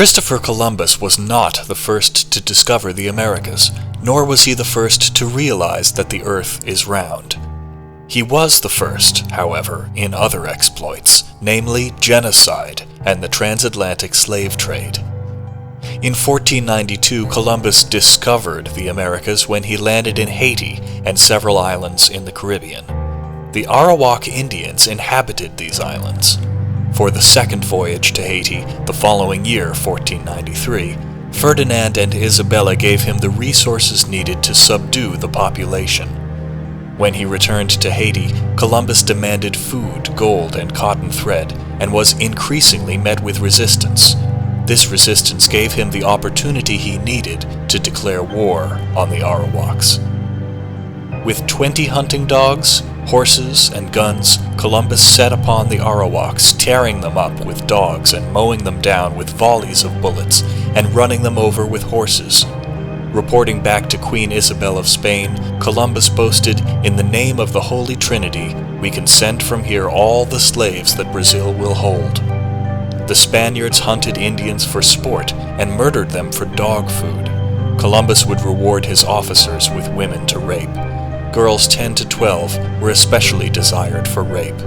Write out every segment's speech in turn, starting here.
Christopher Columbus was not the first to discover the Americas, nor was he the first to realize that the Earth is round. He was the first, however, in other exploits, namely genocide and the transatlantic slave trade. In 1492, Columbus discovered the Americas when he landed in Haiti and several islands in the Caribbean. The Arawak Indians inhabited these islands. For the second voyage to Haiti, the following year, 1493, Ferdinand and Isabella gave him the resources needed to subdue the population. When he returned to Haiti, Columbus demanded food, gold, and cotton thread, and was increasingly met with resistance. This resistance gave him the opportunity he needed to declare war on the Arawaks. With 20 hunting dogs, horses, and guns, Columbus set upon the Arawaks, tearing them up with dogs and mowing them down with volleys of bullets, and running them over with horses. Reporting back to Queen Isabel of Spain, Columbus boasted, "In the name of the Holy Trinity, we can send from here all the slaves that Brazil will hold." The Spaniards hunted Indians for sport and murdered them for dog food. Columbus would reward his officers with women to rape. Girls 10 to 12 were especially desired for rape.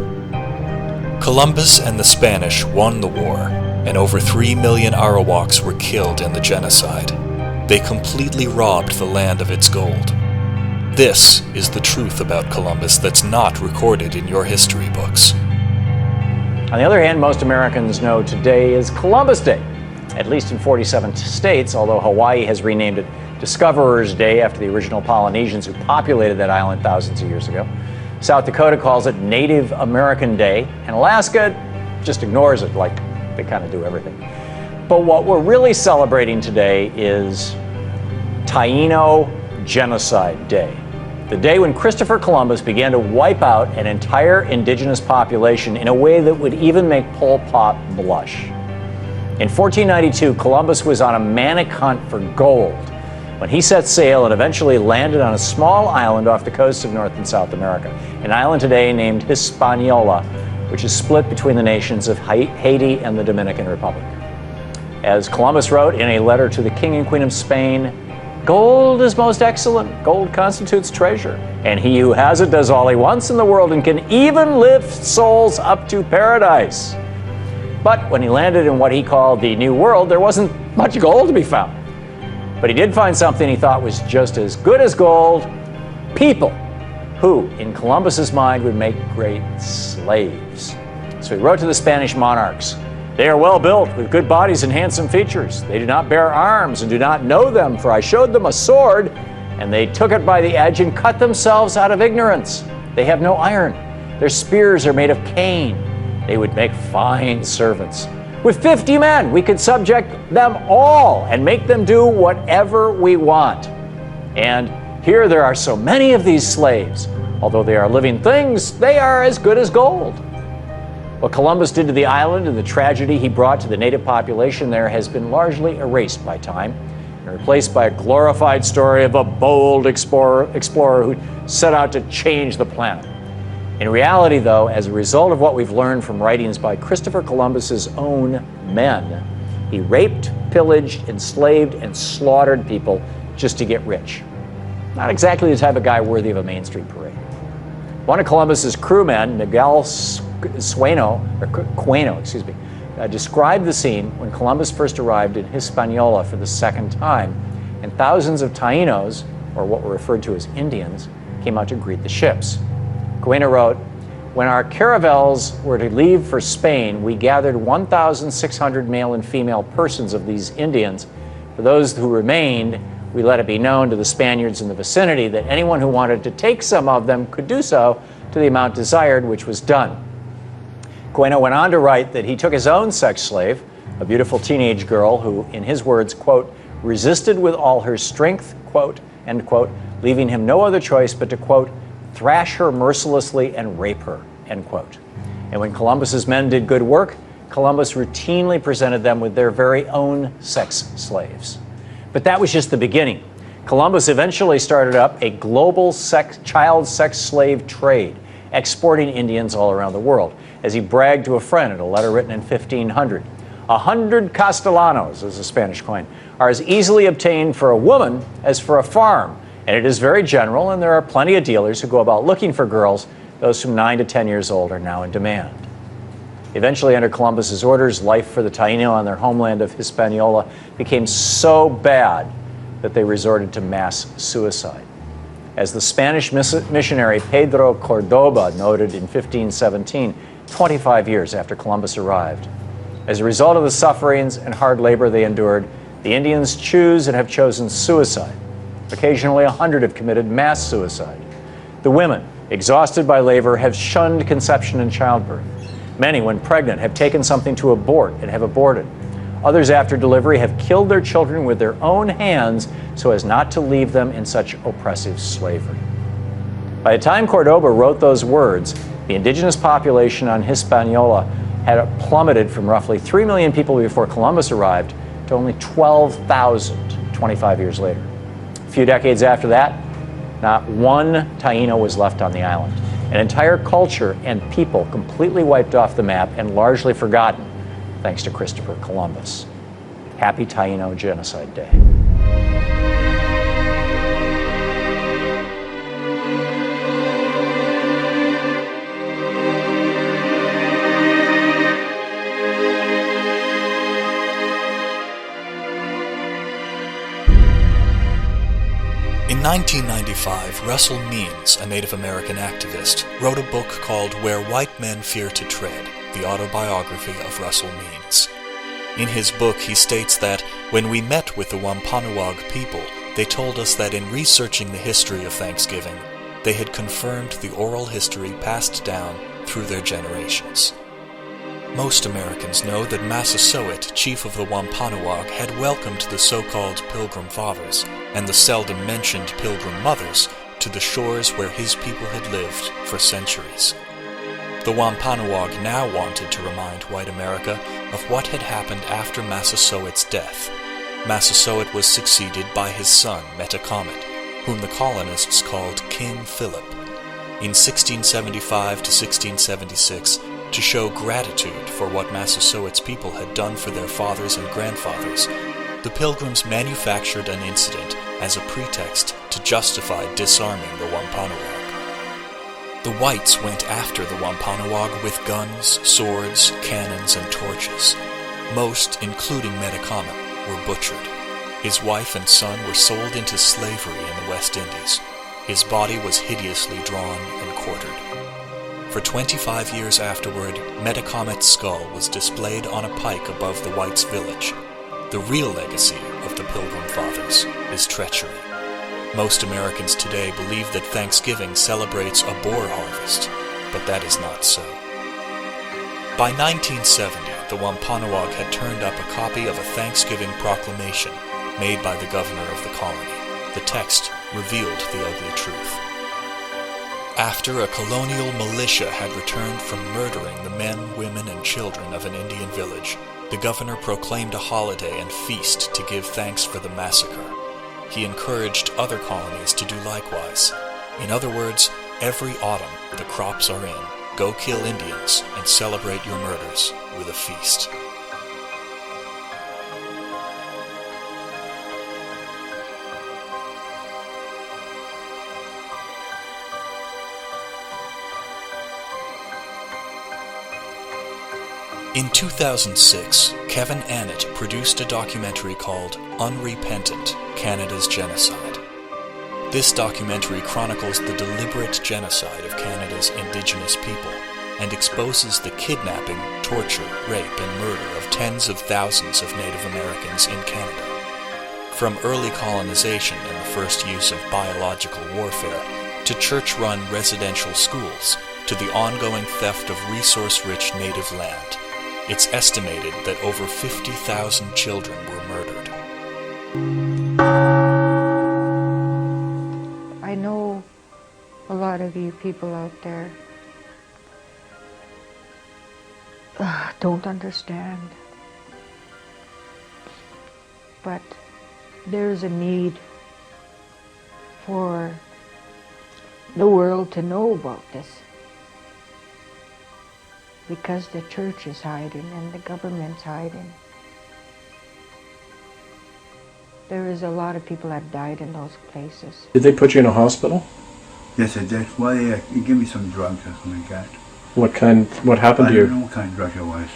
Columbus and the Spanish won the war, and over 3 million Arawaks were killed in the genocide. They completely robbed the land of its gold. This is the truth about Columbus that's not recorded in your history books. On the other hand, most Americans know today is Columbus Day, at least in 47 states, although Hawaii has renamed it Discoverer's Day after the original Polynesians who populated that island thousands of years ago. South Dakota calls it Native American Day, and Alaska just ignores it like they kind of do everything. But what we're really celebrating today is Taino Genocide Day, the day when Christopher Columbus began to wipe out an entire indigenous population in a way that would even make Pol Pot blush. In 1492, Columbus was on a manic hunt for gold when he set sail and eventually landed on a small island off the coast of North and South America, an island today named Hispaniola, which is split between the nations of Haiti and the Dominican Republic. As Columbus wrote in a letter to the King and Queen of Spain, "Gold is most excellent, gold constitutes treasure, and he who has it does all he wants in the world and can even lift souls up to paradise." But when he landed in what he called the New World, there wasn't much gold to be found. But he did find something he thought was just as good as gold: people, who, in Columbus's mind, would make great slaves. So he wrote to the Spanish monarchs, "They are well built, with good bodies and handsome features. They do not bear arms and do not know them, for I showed them a sword, and they took it by the edge and cut themselves out of ignorance. They have no iron. Their spears are made of cane. They would make fine servants. With 50 men, we could subject them all and make them do whatever we want. And here there are so many of these slaves. Although they are living things, they are as good as gold." What Columbus did to the island and the tragedy he brought to the native population there has been largely erased by time and replaced by a glorified story of a bold explorer who set out to change the planet. In reality, though, as a result of what we've learned from writings by Christopher Columbus's own men, he raped, pillaged, enslaved, and slaughtered people just to get rich. Not exactly the type of guy worthy of a Main Street parade. One of Columbus's crewmen, Miguel Queno, described the scene when Columbus first arrived in Hispaniola for the second time, and thousands of Tainos, or what were referred to as Indians, came out to greet the ships. Queno wrote, "When our caravels were to leave for Spain, we gathered 1,600 male and female persons of these Indians. For those who remained, we let it be known to the Spaniards in the vicinity that anyone who wanted to take some of them could do so to the amount desired, which was done." Queno went on to write that he took his own sex slave, a beautiful teenage girl who, in his words, quote, "resisted with all her strength," quote, end quote, leaving him no other choice but to, quote, "thrash her mercilessly and rape her," end quote. And when Columbus's men did good work, Columbus routinely presented them with their very own sex slaves. But that was just the beginning. Columbus eventually started up a global child sex slave trade, exporting Indians all around the world. As he bragged to a friend in a letter written in 1500, 100 castellanos, as the Spanish coin, are as easily obtained for a woman as for a farm. And it is very general, and there are plenty of dealers who go about looking for girls. Those from 9 to 10 years old are now in demand. Eventually, under Columbus's orders, life for the Taino on their homeland of Hispaniola became so bad that they resorted to mass suicide. As the Spanish missionary Pedro Cordoba noted in 1517, 25 years after Columbus arrived. As a result of the sufferings and hard labor they endured, the Indians choose and have chosen suicide. Occasionally, 100 have committed mass suicide. The women, exhausted by labor, have shunned conception and childbirth. Many, when pregnant, have taken something to abort and have aborted. Others, after delivery, have killed their children with their own hands so as not to leave them in such oppressive slavery. By the time Cordoba wrote those words, the indigenous population on Hispaniola had plummeted from roughly 3 million people before Columbus arrived to only 12,000 25 years later. A few decades after that, not one Taino was left on the island. An entire culture and people completely wiped off the map and largely forgotten, thanks to Christopher Columbus. Happy Taino Genocide Day. In 1995, Russell Means, a Native American activist, wrote a book called Where White Men Fear to Tread, the autobiography of Russell Means. In his book, he states that when we met with the Wampanoag people, they told us that in researching the history of Thanksgiving, they had confirmed the oral history passed down through their generations. Most Americans know that Massasoit, chief of the Wampanoag, had welcomed the so-called Pilgrim Fathers and the seldom-mentioned Pilgrim Mothers to the shores where his people had lived for centuries. The Wampanoag now wanted to remind white America of what had happened after Massasoit's death. Massasoit was succeeded by his son, Metacomet, whom the colonists called King Philip. In 1675 to 1676, to show gratitude for what Massasoit's people had done for their fathers and grandfathers, the Pilgrims manufactured an incident as a pretext to justify disarming the Wampanoag. The whites went after the Wampanoag with guns, swords, cannons, and torches. Most, including Metacomet, were butchered. His wife and son were sold into slavery in the West Indies. His body was hideously drawn and quartered. For 25 years afterward, Metacomet's skull was displayed on a pike above the whites' village. The real legacy of the Pilgrim Fathers is treachery. Most Americans today believe that Thanksgiving celebrates a boar harvest, but that is not so. By 1970, the Wampanoag had turned up a copy of a Thanksgiving proclamation made by the governor of the colony. The text revealed the ugly truth. After a colonial militia had returned from murdering the men, women, and children of an Indian village, the governor proclaimed a holiday and feast to give thanks for the massacre. He encouraged other colonies to do likewise. In other words, every autumn the crops are in, go kill Indians and celebrate your murders with a feast. In 2006, Kevin Annett produced a documentary called Unrepentant: Canada's Genocide. This documentary chronicles the deliberate genocide of Canada's Indigenous people and exposes the kidnapping, torture, rape, and murder of tens of thousands of Native Americans in Canada. From early colonization and the first use of biological warfare, to church-run residential schools, to the ongoing theft of resource-rich native land, it's estimated that over 50,000 children were murdered. I know a lot of you people out there don't understand, but there's a need for the world to know about this. because the church is hiding and the government's hiding. There is a lot of people that died in those places. Did they put you in a hospital? Yes, I did. Well, yeah, he gave me some drugs or something like that. What happened to you? I don't know what kind of drug it was.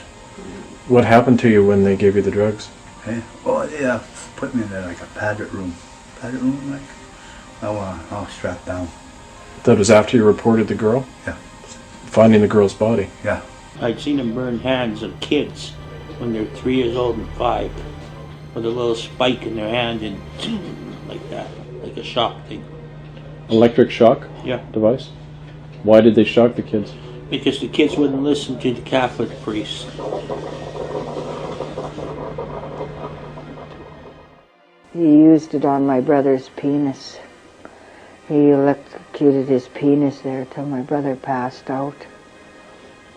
What happened to you when they gave you the drugs? Hey? Oh, yeah, put me in there like a padded room. Padded room, like? I was strapped down. That was after you reported the girl? Yeah. Finding the girl's body? Yeah. I'd seen them burn hands of kids when they're 3 years old and 5 with a little spike in their hand and like that, like a shock thing. Electric shock Yeah. device? Why did they shock the kids? Because the kids wouldn't listen to the Catholic priest. He used it on my brother's penis. He electrocuted his penis there till my brother passed out.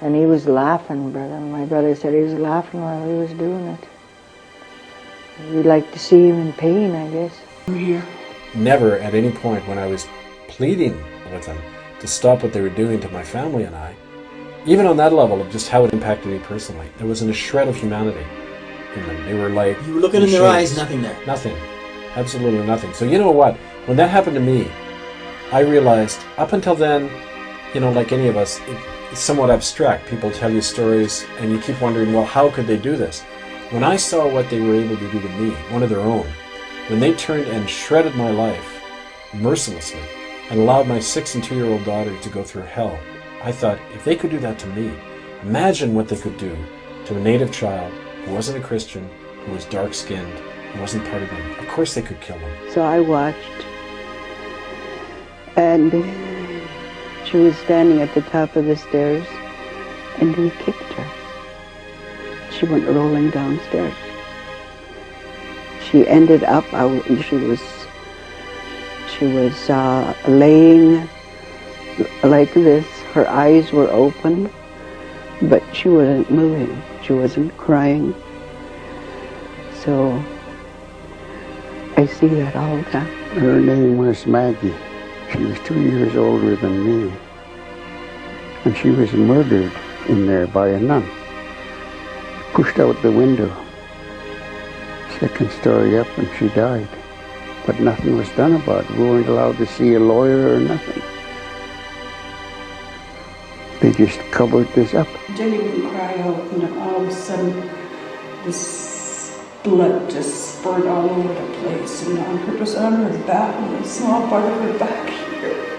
And he was laughing, brother. My brother said he was laughing while he was doing it. You'd like to see him in pain, I guess. Never at any point when I was pleading with them to stop what they were doing to my family and I, even on that level of just how it impacted me personally, there wasn't a shred of humanity in them. They were like... You were looking in their eyes, nothing there. Nothing. Absolutely nothing. So you know what? When that happened to me, I realized, up until then, you know, like any of us, it's somewhat abstract. People tell you stories and you keep wondering, well, how could they do this? When I saw what they were able to do to me, one of their own, when they turned and shredded my life mercilessly and allowed my 6 and 2-year-old daughter to go through hell, I thought, if they could do that to me, imagine what they could do to a native child who wasn't a Christian, who was dark-skinned, who wasn't part of them. Of course they could kill them. So I watched, and she was standing at the top of the stairs, and he kicked her. She went rolling downstairs. She ended up out, and she was laying like this. Her eyes were open, but she wasn't moving. She wasn't crying. So I see that all the time. Her name was Maggie. She was 2 years older than me. And she was murdered in there by a nun. Pushed out the window. Second story up, and she died. But nothing was done about it. We weren't allowed to see a lawyer or nothing. They just covered this up. Jenny would cry out, and then all of a sudden, this blood just spurted all over the place, and on her, just on her back, and a small part of her back here.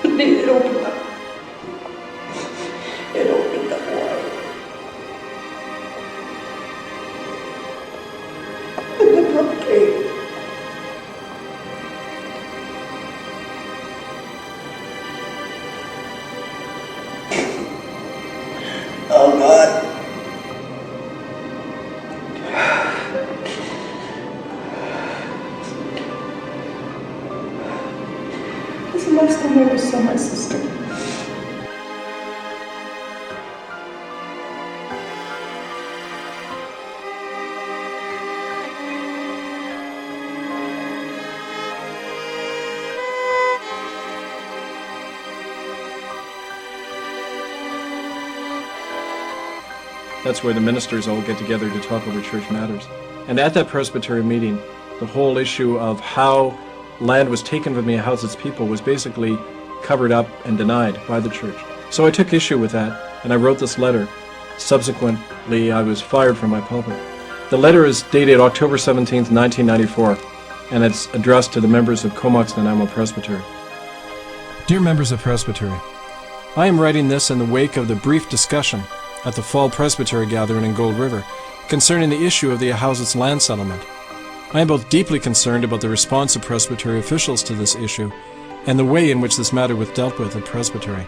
And then it opened up. It opened up wide. And the blood came. Oh God. This is the last time I ever saw my sister. That's where the ministers all get together to talk over church matters. And at that presbytery meeting, the whole issue of how land was taken from the house its people was basically covered up and denied by the church. So I took issue with that, and I wrote this letter. Subsequently, I was fired from my pulpit. The letter is dated October 17th, 1994, and it's addressed to the members of Comox Nanaimo Presbytery. Dear members of Presbytery, I am writing this in the wake of the brief discussion at the Fall Presbytery Gathering in Gold River concerning the issue of the Ahousa's land settlement. I am both deeply concerned about the response of Presbytery officials to this issue and the way in which this matter was dealt with at Presbytery.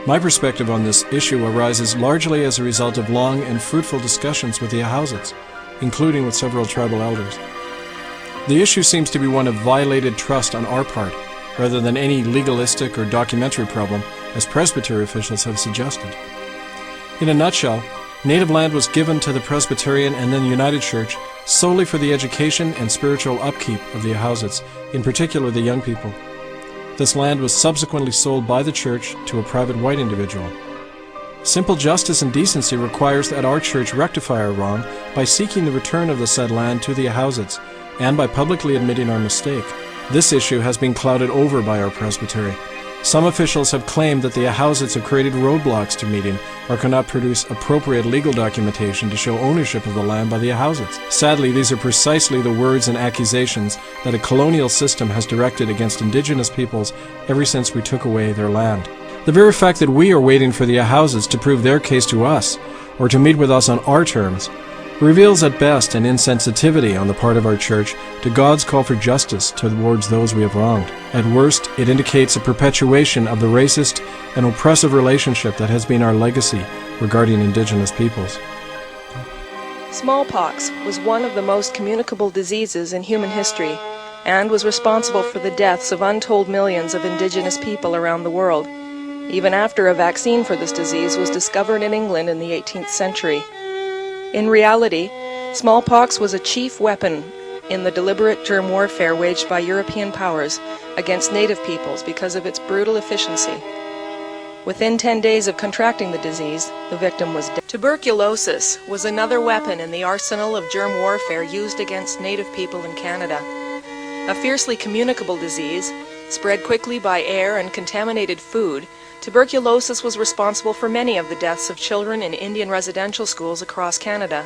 My perspective on this issue arises largely as a result of long and fruitful discussions with the Ahousats, including with several tribal elders. The issue seems to be one of violated trust on our part, rather than any legalistic or documentary problem, as Presbytery officials have suggested. In a nutshell, native land was given to the Presbyterian and then United Church solely for the education and spiritual upkeep of the Ahousats, in particular the young people. This land was subsequently sold by the church to a private white individual. Simple justice and decency requires that our church rectify our wrong by seeking the return of the said land to the Ahousa's, and by publicly admitting our mistake. This issue has been clouded over by our presbytery. Some officials have claimed that the Ahousa's have created roadblocks to meeting or cannot produce appropriate legal documentation to show ownership of the land by the Ahousa's. Sadly, these are precisely the words and accusations that a colonial system has directed against Indigenous peoples ever since we took away their land. The very fact that we are waiting for the Ahousa's to prove their case to us, or to meet with us on our terms, reveals at best an insensitivity on the part of our church to God's call for justice towards those we have wronged. At worst, it indicates a perpetuation of the racist and oppressive relationship that has been our legacy regarding Indigenous peoples. Smallpox was one of the most communicable diseases in human history and was responsible for the deaths of untold millions of Indigenous people around the world, even after a vaccine for this disease was discovered in England in the 18th century. In reality, smallpox was a chief weapon in the deliberate germ warfare waged by European powers against native peoples because of its brutal efficiency. Within 10 days of contracting the disease, the victim was dead. Tuberculosis was another weapon in the arsenal of germ warfare used against native people in Canada. A fiercely communicable disease, spread quickly by air and contaminated food, tuberculosis was responsible for many of the deaths of children in Indian residential schools across Canada.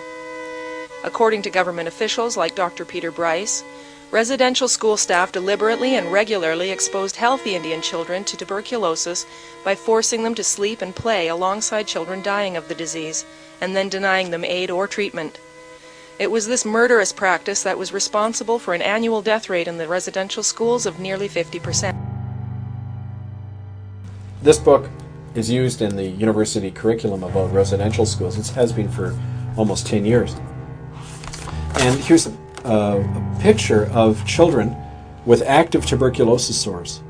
According to government officials like Dr. Peter Bryce, residential school staff deliberately and regularly exposed healthy Indian children to tuberculosis by forcing them to sleep and play alongside children dying of the disease, and then denying them aid or treatment. It was this murderous practice that was responsible for an annual death rate in the residential schools of nearly 50%. This book is used in the university curriculum about residential schools. It has been for almost 10 years. And here's a picture of children with active tuberculosis sores.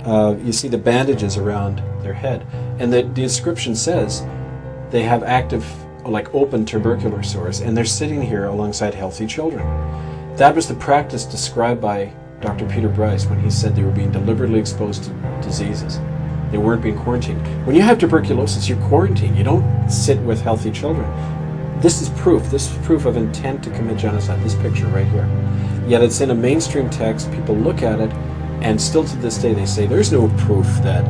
You see the bandages around their head. And the description says they have active, like open tubercular sores, and they're sitting here alongside healthy children. That was the practice described by Dr. Peter Bryce when he said they were being deliberately exposed to diseases. They weren't being quarantined. When you have tuberculosis, you're quarantined. You don't sit with healthy children. This is proof. This is proof of intent to commit genocide, this picture right here. Yet it's in a mainstream text. People look at it, and still to this day they say, there's no proof that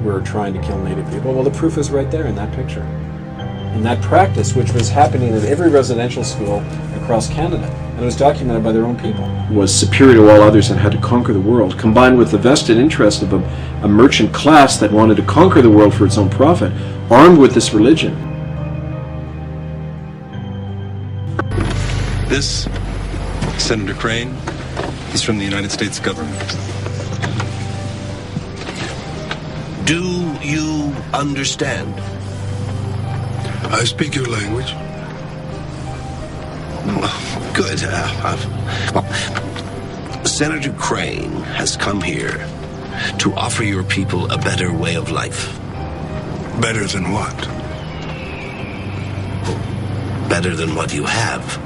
we're trying to kill Native people. Well, the proof is right there in that picture. And that practice, which was happening in every residential school across Canada, and it was documented by their own people, was superior to all others and had to conquer the world, combined with the vested interest of a merchant class that wanted to conquer the world for its own profit, armed with this religion. This, Senator Crane, is from the United States government. Do you understand? I speak your language. Good. Senator Crane has come here to offer your people a better way of life. Better than what? Better than what you have.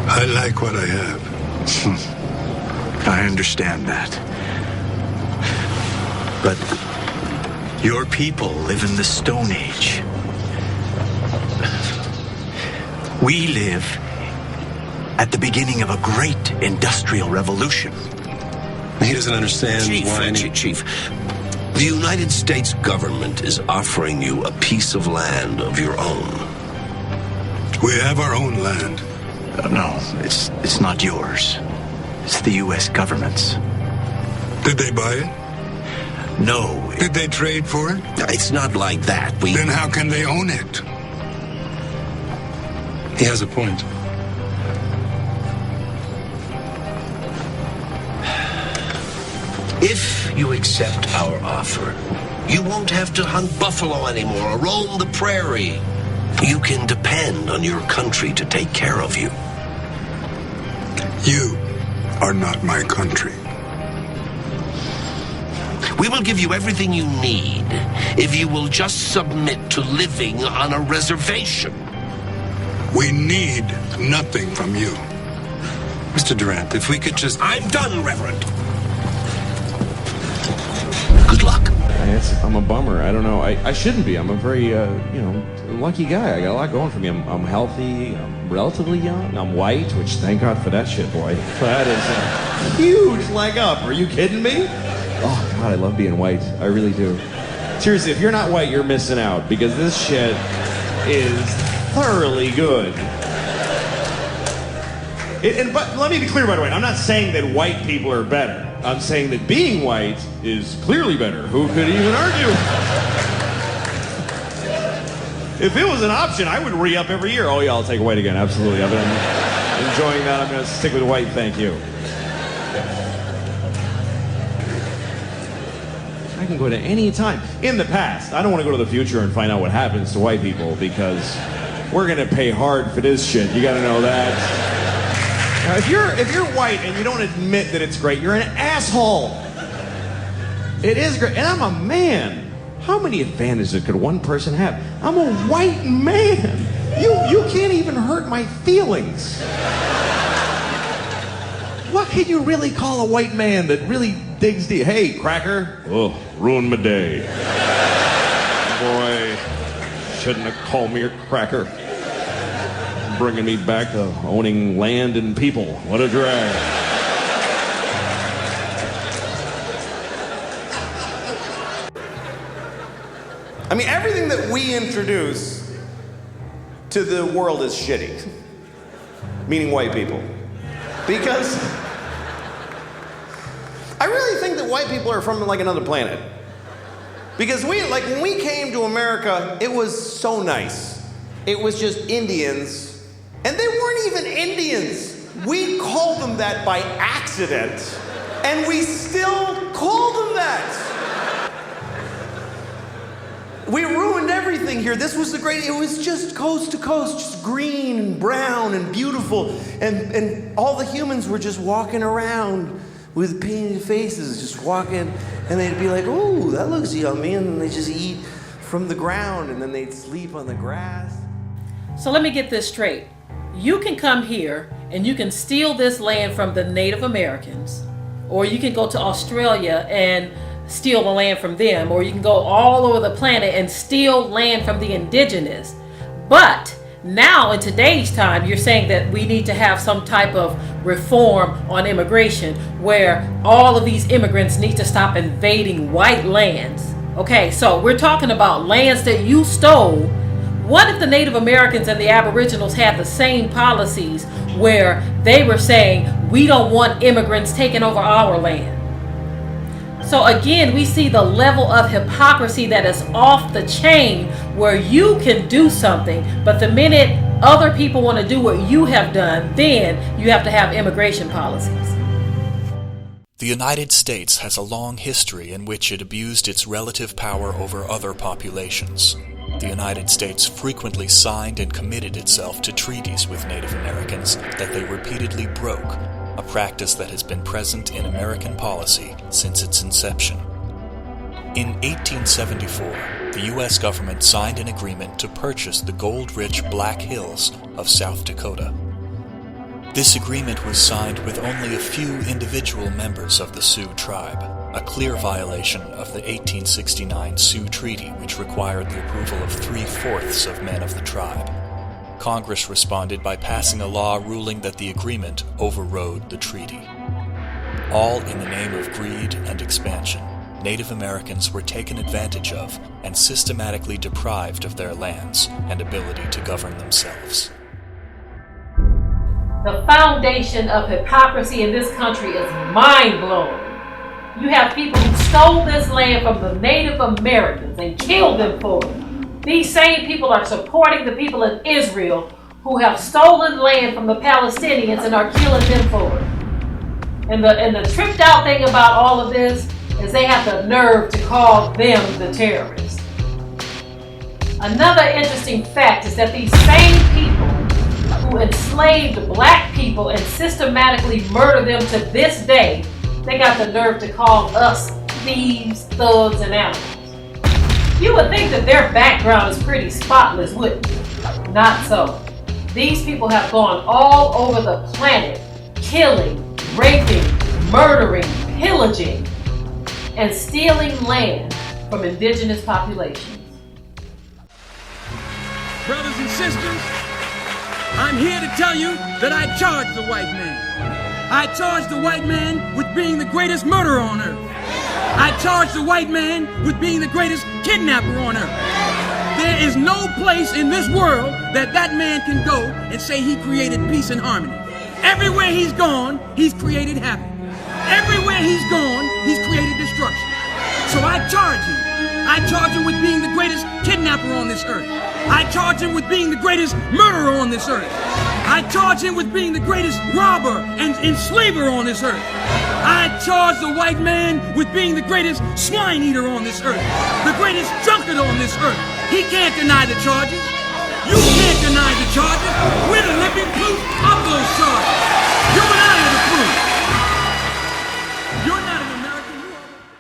I like what I have. I understand that. But your people live in the Stone Age. We live at the beginning of a great industrial revolution. He doesn't understand Chief, the United States government is offering you a piece of land of your own. We have our own land. No, it's not yours. It's the U.S. government's. Did they buy it? No. Did they trade for it? It's not like that. Then how can they own it? He has a point. If you accept our offer, you won't have to hunt buffalo anymore or roam the prairie. You can depend on your country to take care of you. You are not my country. We will give you everything you need if you will just submit to living on a reservation. We need nothing from you. Mr. Durant, if we could just... I'm done, Reverend. Good luck. I'm a bummer. I don't know. I shouldn't be. I'm a very, lucky guy. I got a lot going for me. I'm healthy. I'm relatively young. I'm white, which thank God for that shit, boy. That is a huge leg up. Are you kidding me? Oh, God, I love being white. I really do. Seriously, if you're not white, you're missing out, because this shit is thoroughly good. But let me be clear, by the way. I'm not saying that white people are better. I'm saying that being white is clearly better. Who could even argue? If it was an option, I would re-up every year. Oh, yeah, I'll take white again. Absolutely. I've been enjoying that. I'm going to stick with white. Thank you. I can go to any time. In the past. I don't want to go to the future and find out what happens to white people, because we're going to pay hard for this shit. You got to know that. Now, if you're white and you don't admit that it's great, you're an asshole. It is great. And I'm a man. How many advantages could one person have? I'm a white man. You can't even hurt my feelings. What can you really call a white man that really digs deep? Hey, cracker. Oh, ruined my day. Boy, shouldn't have called me a cracker. Bringing me back to owning land and people. What a drag. I mean, everything that we introduce to the world is shitty. Meaning white people. Because I really think that white people are from like another planet. Because when we came to America, it was so nice. It was just Indians. And they weren't even Indians. We called them that by accident. And we still call them that. We ruined everything here. This was it was just coast to coast, just green and brown and beautiful. And all the humans were just walking around with painted faces, just walking. And they'd be like, "Ooh, that looks yummy." And then they just eat from the ground, and then they'd sleep on the grass. So let me get this straight. You can come here and you can steal this land from the Native Americans, or you can go to Australia and steal the land from them, or you can go all over the planet and steal land from the indigenous. But now in today's time, you're saying that we need to have some type of reform on immigration where all of these immigrants need to stop invading white lands. Okay, so we're talking about lands that you stole. What if the Native Americans and the Aboriginals had the same policies where they were saying, we don't want immigrants taking over our land? So again, we see the level of hypocrisy that is off the chain, where you can do something, but the minute other people want to do what you have done, then you have to have immigration policies. The United States has a long history in which it abused its relative power over other populations. The United States frequently signed and committed itself to treaties with Native Americans that they repeatedly broke, a practice that has been present in American policy since its inception. In 1874, the U.S. government signed an agreement to purchase the gold-rich Black Hills of South Dakota. This agreement was signed with only a few individual members of the Sioux tribe, a clear violation of the 1869 Sioux Treaty, which required the approval of 3/4 of men of the tribe. Congress responded by passing a law ruling that the agreement overrode the treaty. All in the name of greed and expansion, Native Americans were taken advantage of and systematically deprived of their lands and ability to govern themselves. The foundation of hypocrisy in this country is mind-blowing. You have people who stole this land from the Native Americans and killed them for it. These same people are supporting the people in Israel who have stolen land from the Palestinians and are killing them for it. And the tripped out thing about all of this is they have the nerve to call them the terrorists. Another interesting fact is that these same people who enslaved black people and systematically murder them to this day, they got the nerve to call us thieves, thugs, and animals. You would think that their background is pretty spotless, wouldn't you? Not so. These people have gone all over the planet, killing, raping, murdering, pillaging, and stealing land from indigenous populations. Brothers and sisters, I'm here to tell you that I charge the white man. I charge the white man with being the greatest murderer on earth. I charge the white man with being the greatest kidnapper on earth. There is no place in this world that man can go and say he created peace and harmony. Everywhere he's gone, he's created havoc. Everywhere he's gone, he's created destruction. So I charge him. I charge him with being the greatest kidnapper on this earth. I charge him with being the greatest murderer on this earth. I charge him with being the greatest robber and enslaver on this earth. I charge the white man with being the greatest swine eater on this earth, the greatest drunkard on this earth. He can't deny the charges. You can't deny the charges. We're the living proof of those charges. You and I are